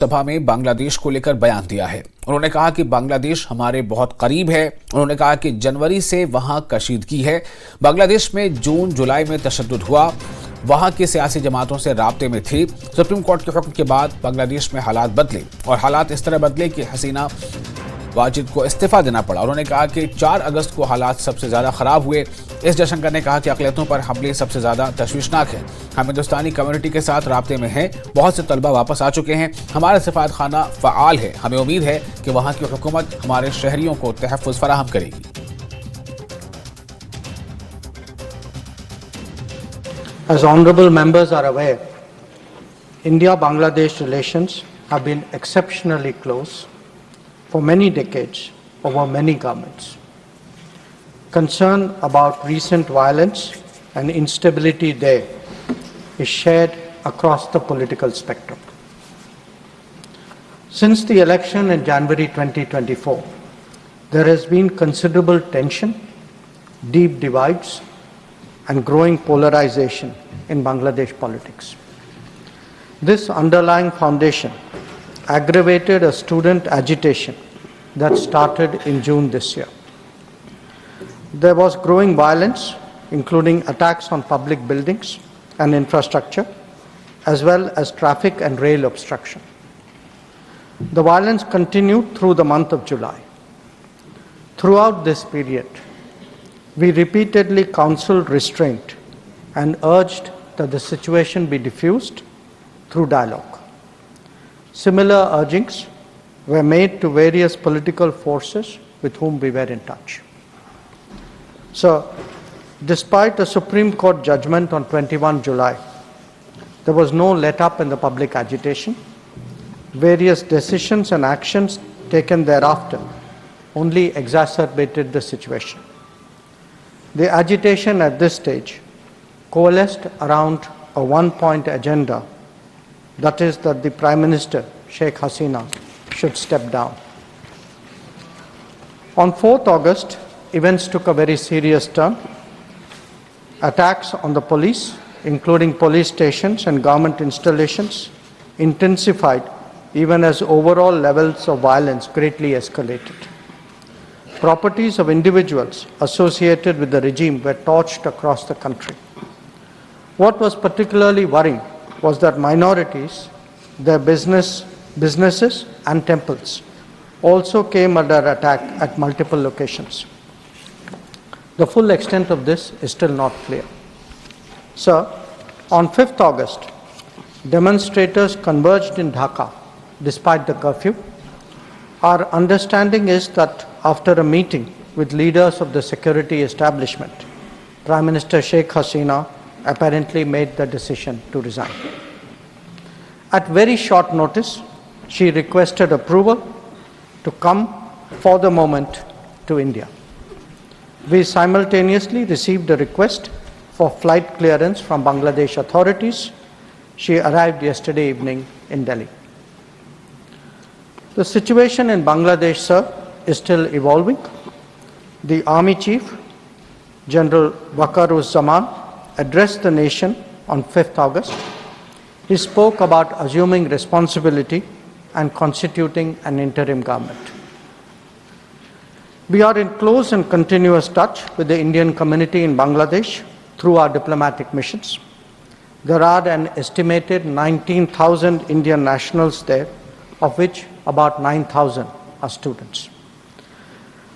सभा में बांग्लादेश को लेकर बयान दिया है। उन्होंने कहा कि बांग्लादेश हमारे बहुत करीब है। उन्होंने कहा कि जनवरी से वहां कशीदगी है। बांग्लादेश में जून जुलाई में तशद्दुद हुआ, वहां की सियासी जमातों से राब्ते में थी। सुप्रीम कोर्ट के हुक्म के बाद बांग्लादेश में हालात बदले और हालात इस तरह बदले कि हसीना वाजिद को इस्तीफा देना पड़ा। उन्होंने कहा कि 4 अगस्त को हालात सबसे ज़्यादा ख़राब हुए। इस जयशंकर ने कहा कि अकलियतों पर हमले सबसे ज़्यादा तशवीशनाक हैं। हम हिंदुस्तानी कम्युनिटी के साथ राब्ते में हैं। बहुत से तलबा वापस आ चुके हैं। हमारा सफारत खाना फ़आल है। हमें उम्मीद है कि वहाँ की हुकूमत हमारे शहरियों को तहफ़्फ़ुज़ फराहम करेगी। As honourable members are aware, India-Bangladesh relations have been exceptionally close for many decades over many governments. Concern about recent violence and instability there is shared across the political spectrum. Since the election in January 2024, there has been considerable tension, deep divides, and growing polarization in Bangladesh politics. This underlying foundation aggravated a student agitation that started in June this year. There was growing violence, including attacks on public buildings and infrastructure, as well as traffic and rail obstruction. The violence continued through the month of July. Throughout this period, we repeatedly counseled restraint and urged that the situation be diffused through dialogue. Similar urgings were made to various political forces with whom we were in touch. So, despite a Supreme Court judgment on 21 July, there was no let-up in the public agitation. Various decisions and actions taken thereafter only exacerbated the situation. The agitation at this stage coalesced around a one-point agenda, that is that the Prime Minister, Sheikh Hasina, should step down. On 4th August, events took a very serious turn. Attacks on the police, including police stations and government installations, intensified even as overall levels of violence greatly escalated. Properties of individuals associated with the regime were torched across the country. What was particularly worrying was that minorities, their businesses and temples also came under attack at multiple locations. The full extent of this is still not clear. Sir, on 5th August, demonstrators converged in Dhaka despite the curfew. Our understanding is that after a meeting with leaders of the security establishment, Prime Minister Sheikh Hasina apparently made the decision to resign. At very short notice, she requested approval to come for the moment to India. We simultaneously received a request for flight clearance from Bangladesh authorities. She arrived yesterday evening in Delhi. The situation in Bangladesh, sir, is still evolving. The Army Chief, General Waqar-uz-Zaman, addressed the nation on 5th August. He spoke about assuming responsibility and constituting an interim government. We are in close and continuous touch with the Indian community in Bangladesh through our diplomatic missions. There are an estimated 19,000 Indian nationals there, of which about 9,000 are students.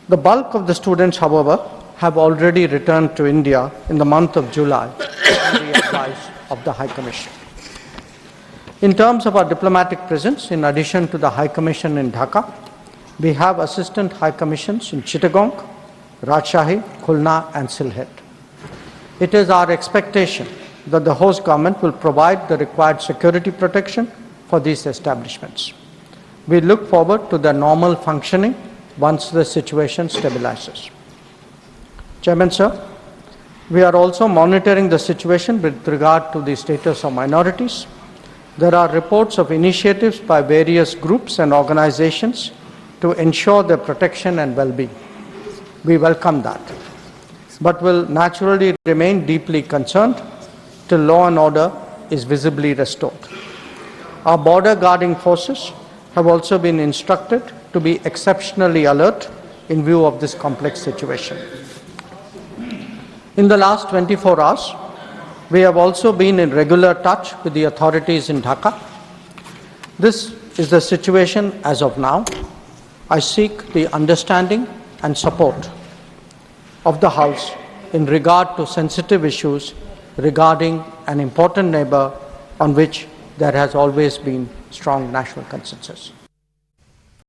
The bulk of the students, however, have already returned to India in the month of July on the advice of the High Commission. In terms of our diplomatic presence, in addition to the High Commission in Dhaka, we have assistant High Commissions in Chittagong, Rajshahi, Khulna and Sylhet. It is our expectation that the host government will provide the required security protection for these establishments. We look forward to their normal functioning once the situation stabilizes. Chairman, sir, we are also monitoring the situation with regard to the status of minorities. There are reports of initiatives by various groups and organizations to ensure their protection and well-being. We welcome that, but will naturally remain deeply concerned till law and order is visibly restored. Our border guarding forces have also been instructed to be exceptionally alert in view of this complex situation. In the last 24 hours, we have also been in regular touch with the authorities in Dhaka. This is the situation as of now. I seek the understanding and support of the House in regard to sensitive issues regarding an important neighbor on which there has always been strong national consensus.